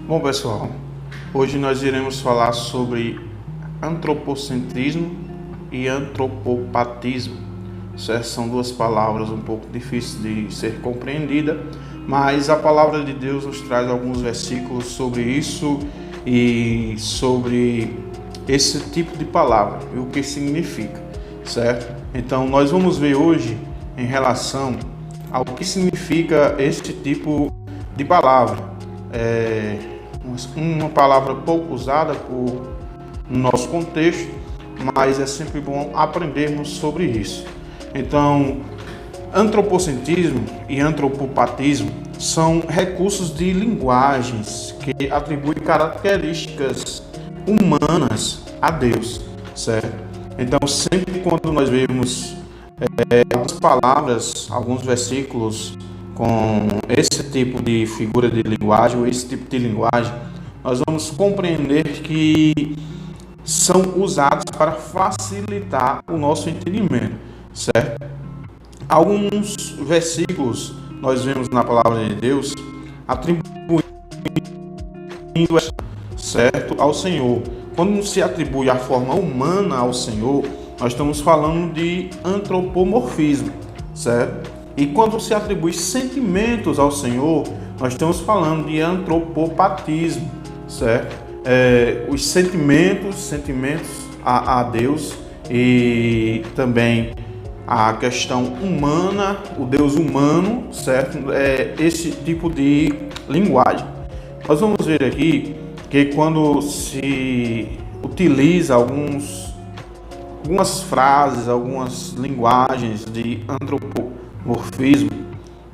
Bom, pessoal, hoje nós iremos falar sobre antropocentrismo e antropopatismo. São duas palavras um pouco difíceis de ser compreendida, mas a palavra de Deus nos traz alguns versículos sobre isso e sobre esse tipo de palavra e o que significa, certo? Então nós vamos ver hoje em relação ao que significa este tipo de palavra. Uma palavra pouco usada no nosso contexto, mas é sempre bom aprendermos sobre isso. Então, antropocentrismo e antropopatismo são recursos de linguagens que atribuem características humanas a Deus, certo? Então, sempre quando nós vemos algumas palavras, alguns versículos com esse tipo de figura de linguagem ou esse tipo de linguagem, nós vamos compreender que são usados para facilitar o nosso entendimento, certo? Alguns versículos nós vemos na palavra de Deus atribuindo, certo, ao Senhor. Quando se atribui a forma humana ao Senhor, nós estamos falando de antropomorfismo, certo? E quando se atribui sentimentos ao Senhor, nós estamos falando de antropopatismo, certo? Os sentimentos a Deus e também a questão humana, o Deus humano, certo? Esse tipo de linguagem. Nós vamos ver aqui que quando se utiliza algumas frases, algumas linguagens de antropomorfismo,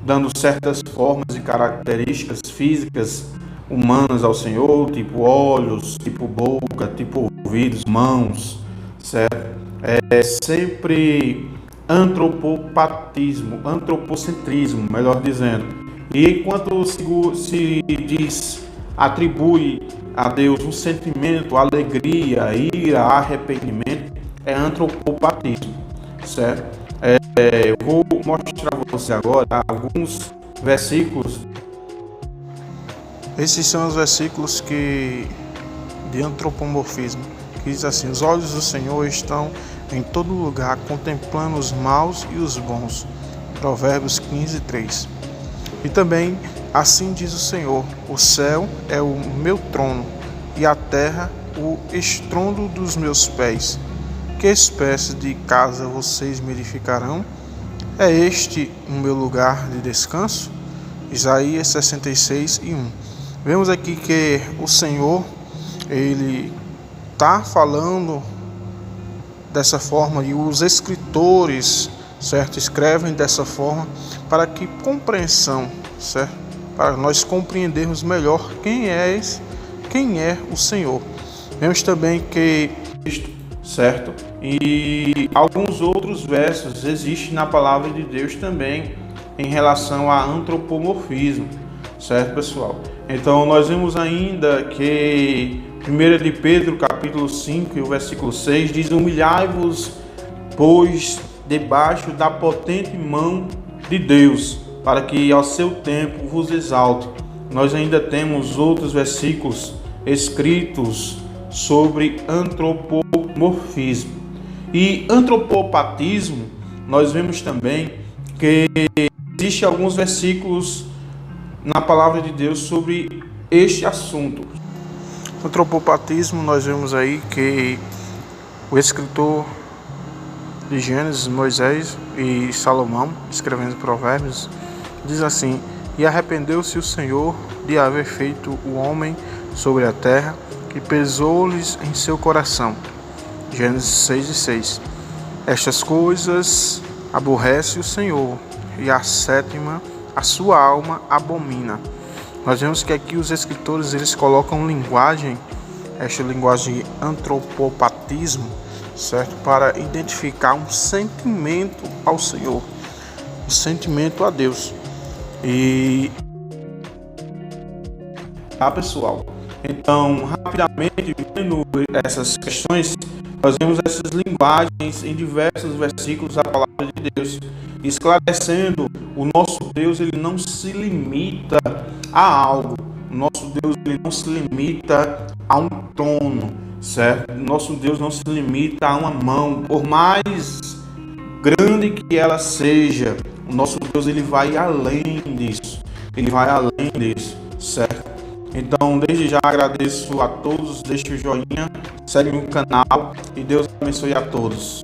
dando certas formas e características físicas humanas ao Senhor, tipo olhos, tipo boca, tipo ouvidos, mãos, certo? É sempre antropopatismo, antropocentrismo, melhor dizendo. E quando se atribui a Deus um sentimento, alegria, ira, arrependimento, é antropopatismo, certo? Eu vou mostrar para você agora alguns versículos. Esses são os versículos de antropomorfismo, que diz assim: os olhos do Senhor estão em todo lugar, contemplando os maus e os bons. Provérbios 15:3. E também, assim diz o Senhor: o céu é o meu trono e a terra o estrondo dos meus pés. Que espécie de casa vocês me edificarão? É este o meu lugar de descanso? Isaías 66:1. Vemos aqui que o Senhor, ele está falando dessa forma e os escritores, certo, escrevem dessa forma para que compreensão, certo, para nós compreendermos melhor quem é o Senhor. Vemos também que, certo, e alguns outros versos existem na palavra de Deus também em relação a antropomorfismo, certo, pessoal? Então nós vemos ainda que 1 de Pedro capítulo 5 e o versículo 6 diz: humilhai-vos, pois, debaixo da potente mão de Deus, para que ao seu tempo vos exalte. Nós ainda temos outros versículos escritos sobre antropomorfismo. E antropopatismo, nós vemos também que existe alguns versículos na palavra de Deus sobre este assunto. Antropopatismo, nós vemos aí que o escritor de Gênesis, Moisés e Salomão, escrevendo Provérbios, diz assim: e arrependeu-se o Senhor de haver feito o homem sobre a terra, e pesou-lhes em seu coração. Gênesis 6:6. Estas coisas aborrece o Senhor, e a sétima a sua alma abomina. Nós vemos que aqui os escritores eles colocam esta linguagem de antropopatismo, certo, para identificar um sentimento ao Senhor, um sentimento a Deus. E pessoal, então rapidamente vendo essas questões, nós vemos essas linguagens em diversos versículos da palavra de Deus, esclarecendo o nosso Deus, ele não se limita a algo, nosso Deus ele não se limita a um trono, certo? Nosso Deus não se limita a uma mão, por mais grande que ela seja, o nosso Deus ele vai além disso, ele vai além disso, certo? Então, desde já agradeço a todos, deixe o joinha, segue o canal e Deus abençoe a todos.